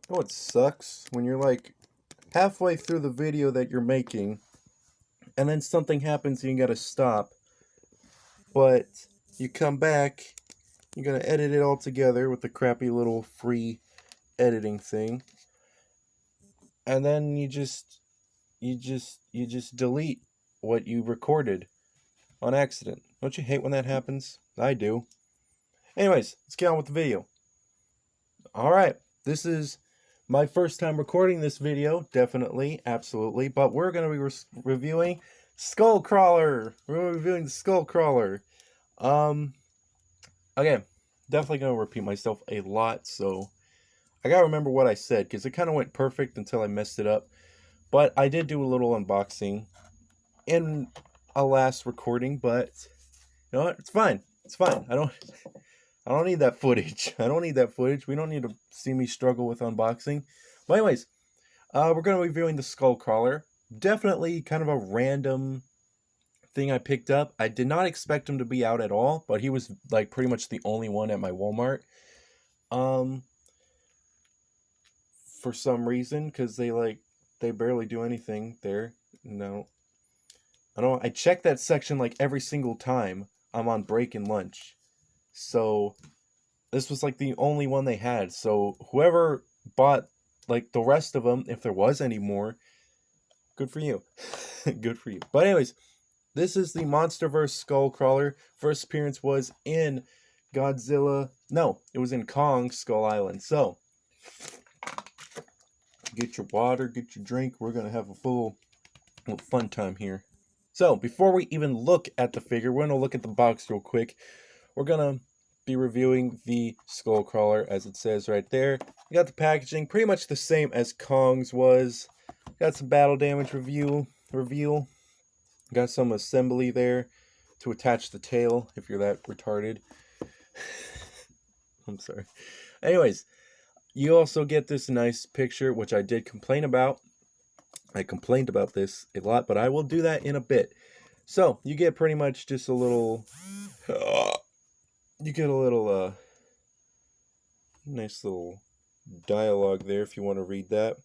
Oh, it sucks when you're like halfway through the video that you're making and then something happens and you gotta stop. But you come back, you're gonna edit it all together with the crappy little free editing thing. And then you just delete what you recorded on accident. Don't you hate when that happens? I do. Anyways, let's get on with the video. Alright, this is my first time recording this video, definitely, absolutely, but we're going to be reviewing Skullcrawler. We're reviewing the Skullcrawler. Again, definitely going to repeat myself a lot, so I got to remember what I said, because it kind of went perfect until I messed it up. But I did do a little unboxing in a last recording, but you know what? It's fine. It's fine. I don't need that footage. I don't need that footage. We don't need to see me struggle with unboxing. But anyways, we're going to be reviewing the Skullcrawler. Definitely kind of a random thing I picked up. I did not expect him to be out at all, but he was like pretty much the only one at my Walmart. For some reason, because they barely do anything there. No. I check that section like every single time I'm on break and lunch. So this was like the only one they had. So whoever bought like the rest of them, if there was any more, good for you. Good for you. But anyways, this is the MonsterVerse Skullcrawler. First appearance was in Godzilla. No, it was in Kong Skull Island. So get your water, get your drink. We're going to have a full fun time here. So before we even look at the figure, we're going to look at the box real quick. We're going to be reviewing the Skullcrawler, as it says right there. We got the packaging pretty much the same as Kong's was. Got some battle damage reveal. Got some assembly there to attach the tail if you're that retarded. I'm sorry. Anyways, you also get this nice picture, which I did complain about. I complained about this a lot, but I will do that in a bit. So you get pretty much just a little you get a little nice little dialogue there if you want to read that.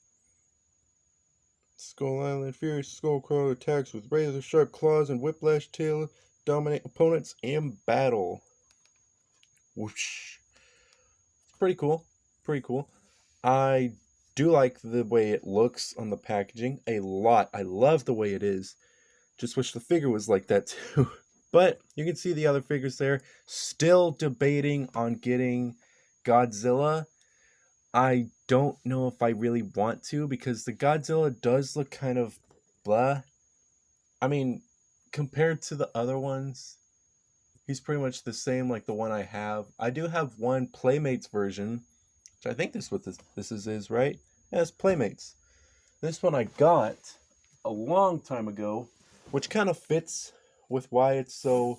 Skull Island, furious Skullcrawler attacks with razor sharp claws and whiplash tail, dominate opponents in battle. Whoosh. It's pretty cool. Pretty cool. I do like the way it looks on the packaging a lot. I love the way it is. Just wish the figure was like that too. But you can see the other figures there. Still debating on getting Godzilla. I don't know if I really want to, because the Godzilla does look kind of blah. I mean, compared to the other ones, he's pretty much the same like the one I have. I do have one Playmates version, which I think this is what this is, right? Yeah, it's Playmates. This one I got a long time ago, which kind of fits with why it's so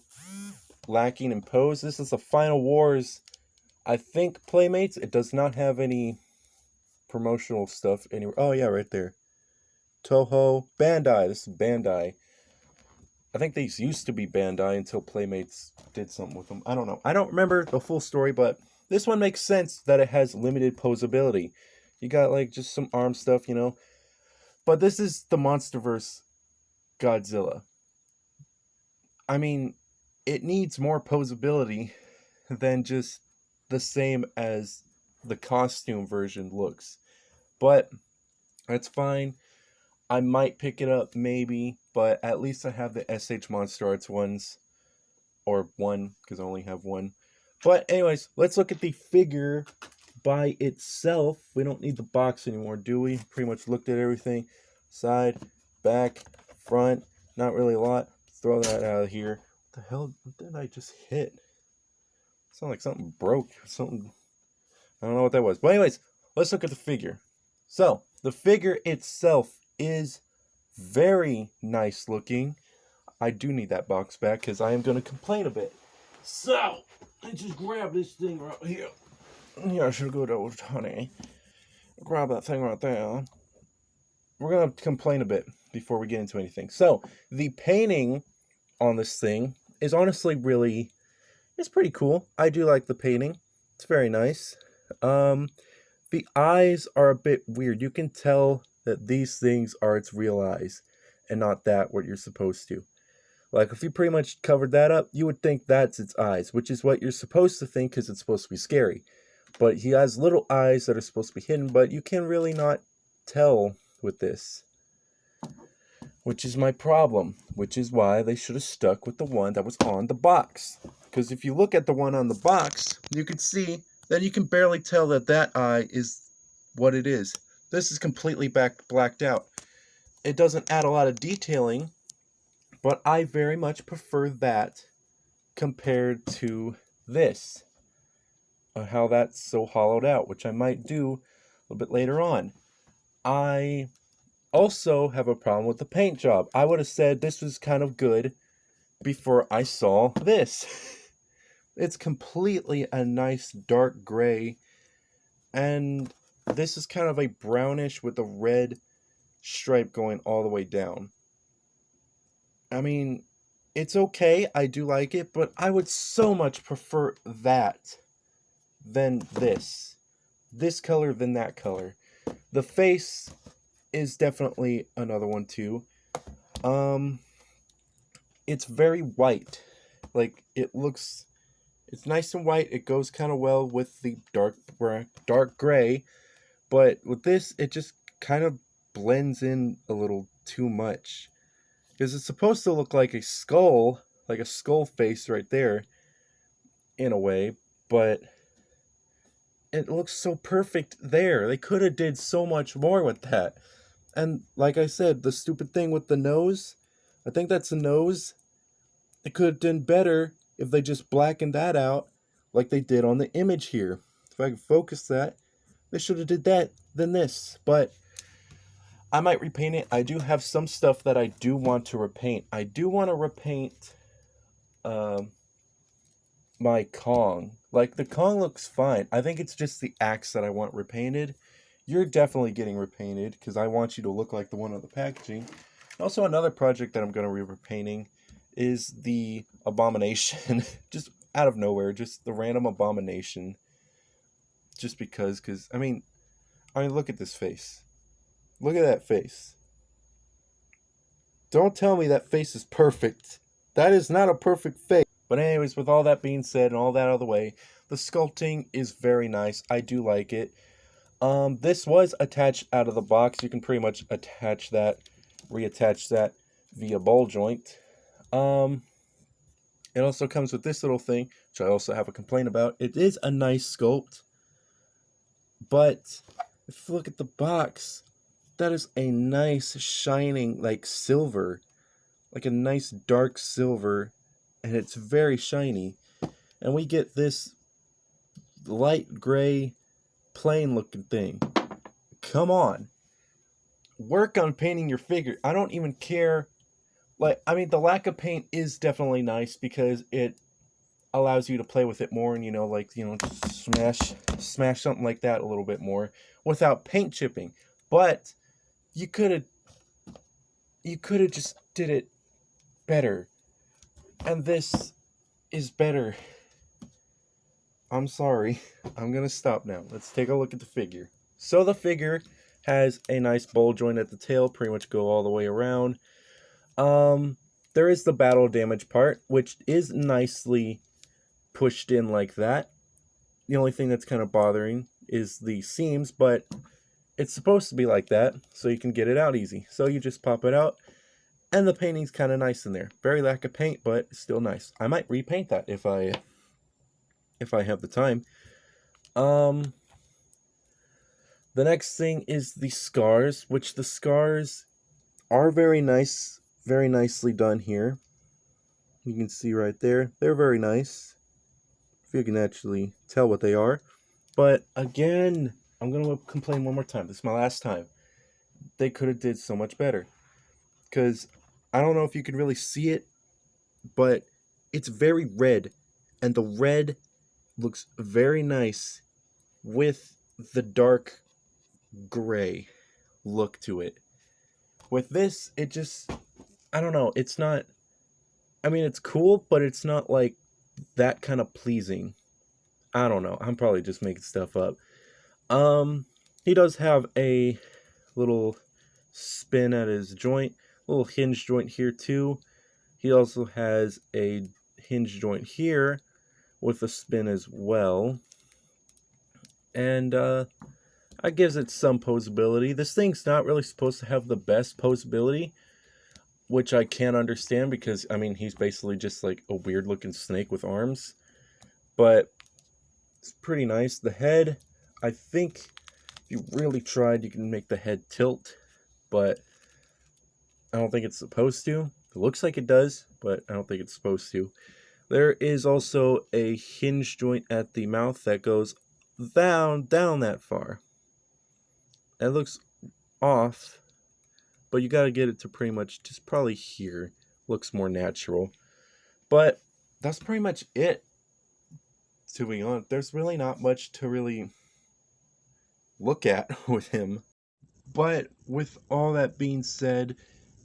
lacking in pose. This is the Final Wars, I think, Playmates. It does not have any promotional stuff anywhere. Oh yeah, right there. Toho, Bandai. This is Bandai. I think these used to be Bandai until Playmates did something with them. I don't know. I don't remember the full story, but this one makes sense that it has limited posability. You got like just some arm stuff, you know. But this is the MonsterVerse Godzilla. I mean, it needs more posability than just the same as the costume version looks. But that's fine. I might pick it up maybe, but at least I have the SH Monster Arts ones. Or one, because I only have one. But anyways, let's look at the figure by itself. We don't need the box anymore, do we? Pretty much looked at everything. Side, back, front. Not really a lot. Throw that out of here. What the hell? What did I just hit? Sound like something broke. Something. I don't know what that was. But anyways, let's look at the figure. So, the figure itself is very nice looking. I do need that box back because I am going to complain a bit. So, I just grab this thing right here. Yeah, I should go to old honey. Grab that thing right there. We're going to complain a bit before we get into anything. So, the painting on this thing is honestly it's pretty cool. I do like the painting. It's very nice. The eyes are a bit weird. You can tell that these things are its real eyes and not that what you're supposed to. Like, if you pretty much covered that up, you would think that's its eyes, which is what you're supposed to think because it's supposed to be scary. But he has little eyes that are supposed to be hidden, but you can really not tell with this. Which is my problem, which is why they should have stuck with the one that was on the box. Because if you look at the one on the box, you can see that you can barely tell that that eye is what it is. This is completely blacked out. It doesn't add a lot of detailing, but I very much prefer that compared to this. How that's so hollowed out, which I might do a little bit later on. I also have a problem with the paint job. I would have said this was kind of good before I saw this. It's completely a nice dark gray, and this is kind of a brownish with a red stripe going all the way down. I mean, it's okay, I do like it, but I would so much prefer that than this. This color than that color. The face is definitely another one too. It's very white. Like, it's nice and white. It goes kind of well with the dark gray, but with this, it just kind of blends in a little too much. Because it's supposed to look like a skull face right there, in a way, but it looks so perfect there. They could have did so much more with that. And like I said, the stupid thing with the nose, I think that's a nose. It could have done better if they just blackened that out like they did on the image here. If I could focus that, they should have did that than this. But I might repaint it. I do have some stuff that I do want to repaint. I do want to repaint my Kong. Like, the Kong looks fine. I think it's just the axe that I want repainted. You're definitely getting repainted because I want you to look like the one on the packaging. Also, another project that I'm going to be repainting is the Abomination. Just out of nowhere, just the random Abomination. Just because I mean, look at this face. Look at that face. Don't tell me that face is perfect. That is not a perfect face. But anyways, with all that being said and all that out of the way, the sculpting is very nice. I do like it. This was attached out of the box. You can pretty much attach that, reattach that via ball joint. It also comes with this little thing, which I also have a complaint about. It is a nice sculpt, but if you look at the box, that is a nice shining, like, silver, like a nice dark silver, and it's very shiny. And we get this light gray, plain looking thing. Come on. Work on painting your figure. I don't even care. Like, I mean, the lack of paint is definitely nice because it allows you to play with it more and, just smash something like that a little bit more without paint chipping. But you could have just did it better. And this is better. I'm sorry. I'm going to stop now. Let's take a look at the figure. So the figure has a nice ball joint at the tail, pretty much go all the way around. There is the battle damage part, which is nicely pushed in like that. The only thing that's kind of bothering is the seams, but it's supposed to be like that, so you can get it out easy. So you just pop it out, and the painting's kind of nice in there. Very lack of paint, but still nice. I might repaint that if I have the time. The next thing is the scars, which the scars are very nice, very nicely done here. You can see right there, they're very nice. If you can actually tell what they are. But again, I'm going to complain one more time. This is my last time. They could have did so much better. Because I don't know if you can really see it, but it's very red. And the red looks very nice with the dark gray look to it. With this, it just, I don't know, it's not, I mean, it's cool, but it's not like that kind of pleasing. I don't know, I'm probably just making stuff up. He does have a little spin at his joint, little hinge joint here too. He also has a hinge joint here with a spin as well. And that gives it some posability. This thing's not really supposed to have the best posability, which I can't understand because, I mean, he's basically just like a weird looking snake with arms. But it's pretty nice. The head, I think if you really tried, you can make the head tilt, but I don't think it's supposed to. It looks like it does, but I don't think it's supposed to. There is also a hinge joint at the mouth that goes down that far. It looks off, but you gotta get it to pretty much just probably here. Looks more natural. But that's pretty much it, to be honest. There's really not much to really look at with him. But with all that being said,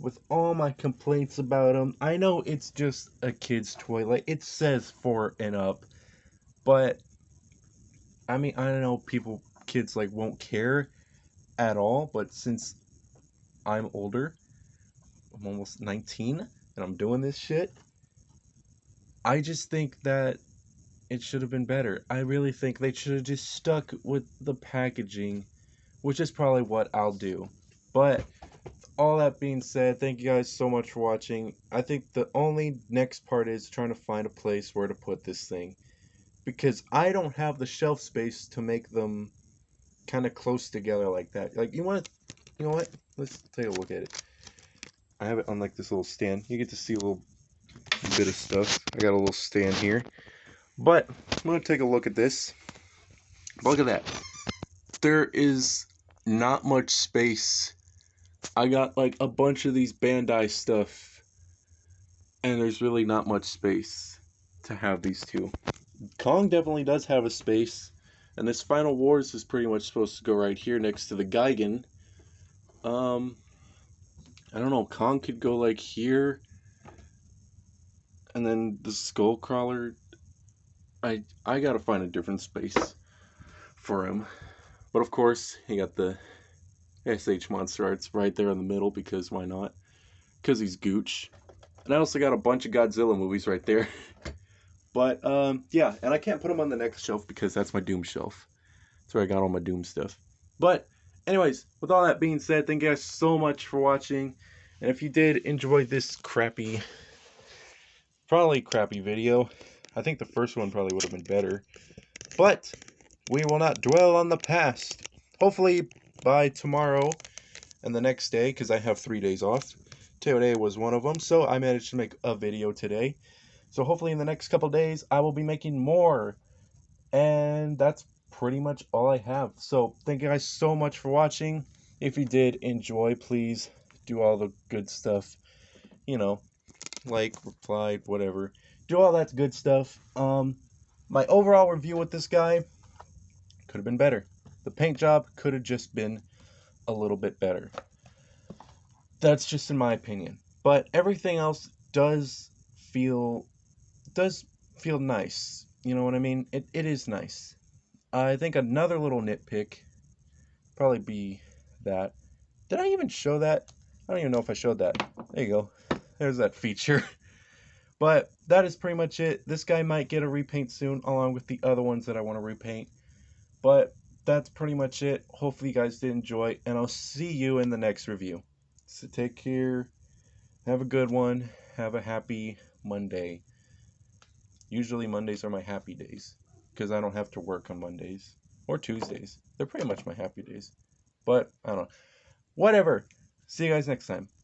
with all my complaints about him, I know it's just a kid's toy. Like, it says 4 and up. But, I mean, I don't know, kids, like, won't care at all. But since I'm older, I'm almost 19, and I'm doing this shit, I just think that it should have been better. I really think they should have just stuck with the packaging, which is probably what I'll do. But all that being said, thank you guys so much for watching. I think the only next part is trying to find a place where to put this thing, because I don't have the shelf space to make them kind of close together like that. Like, you know what? Let's take a look at it. I have it on like this little stand. You get to see a little bit of stuff. I got a little stand here. But I'm going to take a look at this. Look at that. There is not much space. I got like a bunch of these Bandai stuff, and there's really not much space to have these two. Kong definitely does have a space, and this Final Wars is pretty much supposed to go right here next to the Gigan. I don't know, Kong could go like here, and then the Skullcrawler, I gotta find a different space for him. But of course, he got the SH Monster Arts right there in the middle, because why not? Because he's Gooch. And I also got a bunch of Godzilla movies right there. But, yeah, and I can't put them on the next shelf because that's my Doom shelf. That's where I got all my Doom stuff. But, anyways, with all that being said, thank you guys so much for watching. And if you did enjoy this probably crappy video, I think the first one probably would have been better. But we will not dwell on the past. Hopefully by tomorrow and the next day, because I have 3 days off. Today was one of them, so I managed to make a video today. So hopefully in the next couple days, I will be making more. And that's pretty much all I have. So thank you guys so much for watching. If you did enjoy, please do all the good stuff. You know, like, reply, whatever. Do all that good stuff. My overall review with this guy could have been better. The paint job could have just been a little bit better. That's just in my opinion. But everything else does feel nice. You know what I mean? It is nice. I think another little nitpick probably be that. Did I even show that? I don't even know if I showed that. There you go. There's that feature. But that is pretty much it. This guy might get a repaint soon, along with the other ones that I want to repaint. But that's pretty much it. Hopefully you guys did enjoy, and I'll see you in the next review. So take care. Have a good one. Have a happy Monday. Usually Mondays are my happy days, because I don't have to work on Mondays. Or Tuesdays. They're pretty much my happy days. But, I don't know. Whatever. See you guys next time.